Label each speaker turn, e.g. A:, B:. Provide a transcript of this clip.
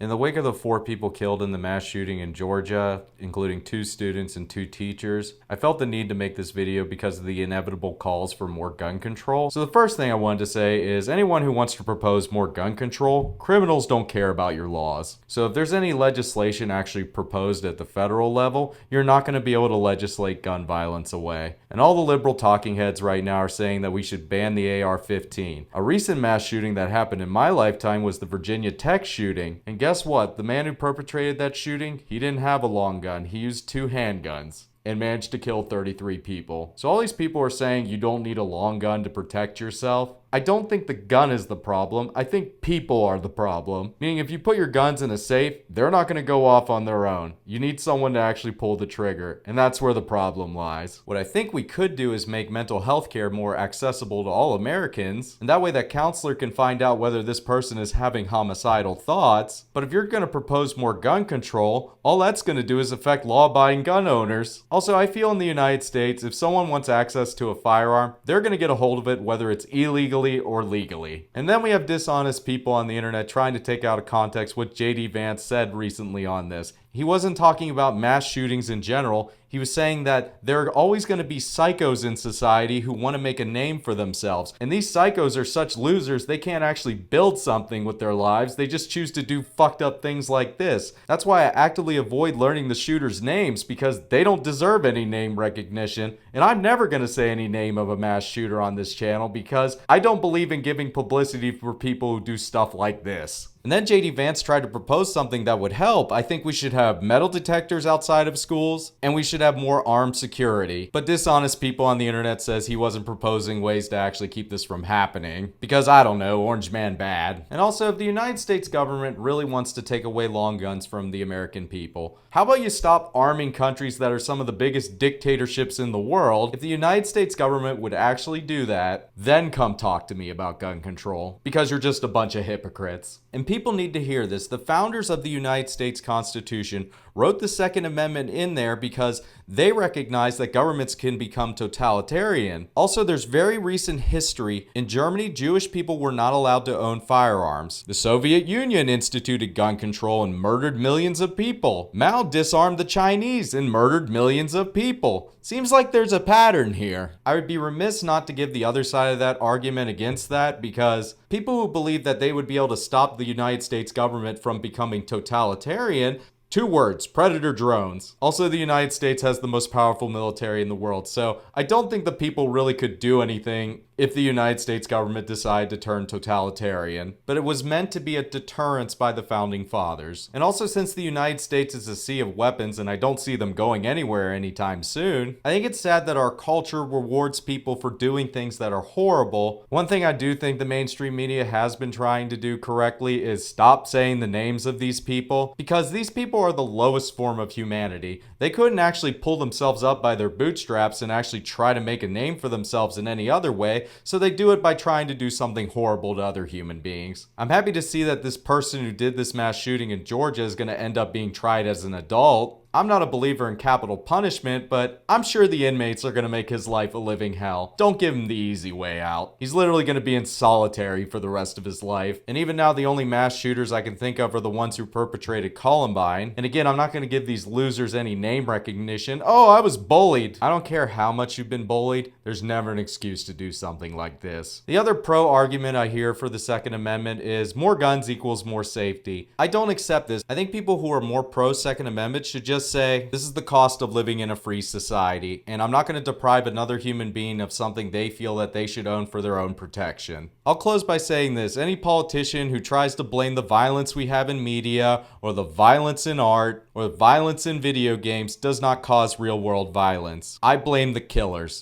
A: In the wake of the 4 people killed in the mass shooting in Georgia, including 2 students and 2 teachers, I felt the need to make this video because of the inevitable calls for more gun control. So the first thing I wanted to say is anyone who wants to propose more gun control, criminals don't care about your laws. So if there's any legislation actually proposed at the federal level, you're not going to be able to legislate gun violence away. And all the liberal talking heads right now are saying that we should ban the AR-15. A recent mass shooting that happened in my lifetime was the Virginia Tech shooting. And guess what? The man who perpetrated that shooting, he didn't have a long gun. He used 2 handguns and managed to kill 33 people. So all these people are saying you don't need a long gun to protect yourself. I don't think the gun is the problem. I think people are the problem. Meaning if you put your guns in a safe, they're not going to go off on their own. You need someone to actually pull the trigger, and that's where the problem lies. What I think we could do is make mental health care more accessible to all Americans, and that way that counselor can find out whether this person is having homicidal thoughts. But if you're going to propose more gun control, all that's going to do is affect law-abiding gun owners. Also, I feel in the United States, if someone wants access to a firearm, they're going to get a hold of it whether it's illegally or legally. And then we have dishonest people on the internet trying to take out of context what JD Vance said recently on this. He wasn't talking about mass shootings in general. He was saying that there are always going to be psychos in society who want to make a name for themselves. And these psychos are such losers, they can't actually build something with their lives. They just choose to do fucked up things like this. That's why I actively avoid learning the shooters' names, because they don't deserve any name recognition. And I'm never going to say any name of a mass shooter on this channel because I don't believe in giving publicity for people who do stuff like this. And then JD Vance tried to propose something that would help. I think we should have metal detectors outside of schools, and we should have more armed security. But dishonest people on the internet says he wasn't proposing ways to actually keep this from happening. Because, I don't know, Orange Man bad. And also, if the United States government really wants to take away long guns from the American people, how about you stop arming countries that are some of the biggest dictatorships in the world? If the United States government would actually do that, then come talk to me about gun control. Because you're just a bunch of hypocrites. And people need to hear this. The founders of the United States Constitution wrote the Second Amendment in there because they recognize that governments can become totalitarian. Also, there's very recent history. In Germany, Jewish people were not allowed to own firearms. The Soviet Union instituted gun control and murdered millions of people. Mao disarmed the Chinese and murdered millions of people. Seems like there's a pattern here. I would be remiss not to give the other side of that argument against that, because people who believe that they would be able to stop the United States government from becoming totalitarian, 2 words, predator drones. Also, the United States has the most powerful military in the world, so I don't think the people really could do anything if the United States government decided to turn totalitarian. But it was meant to be a deterrence by the founding fathers. And also, since the United States is a sea of weapons and I don't see them going anywhere anytime soon, I think it's sad that our culture rewards people for doing things that are horrible. One thing I do think the mainstream media has been trying to do correctly is stop saying the names of these people, because these people are the lowest form of humanity. They couldn't actually pull themselves up by their bootstraps and actually try to make a name for themselves in any other way, so they do it by trying to do something horrible to other human beings. I'm happy to see that this person who did this mass shooting in Georgia is going to end up being tried as an adult. I'm not a believer in capital punishment, but I'm sure the inmates are going to make his life a living hell. Don't give him the easy way out. He's literally going to be in solitary for the rest of his life. And even now, the only mass shooters I can think of are the ones who perpetrated Columbine. And again, I'm not going to give these losers any name recognition. Oh, I was bullied. I don't care how much you've been bullied. There's never an excuse to do something like this. The other pro argument I hear for the Second Amendment is more guns equals more safety. I don't accept this. I think people who are more pro Second Amendment should just say, this is the cost of living in a free society, and I'm not going to deprive another human being of something they feel that they should own for their own protection. I'll close by saying this: any politician who tries to blame the violence we have in media, or the violence in art, or the violence in video games does not cause real world violence. I blame the killers.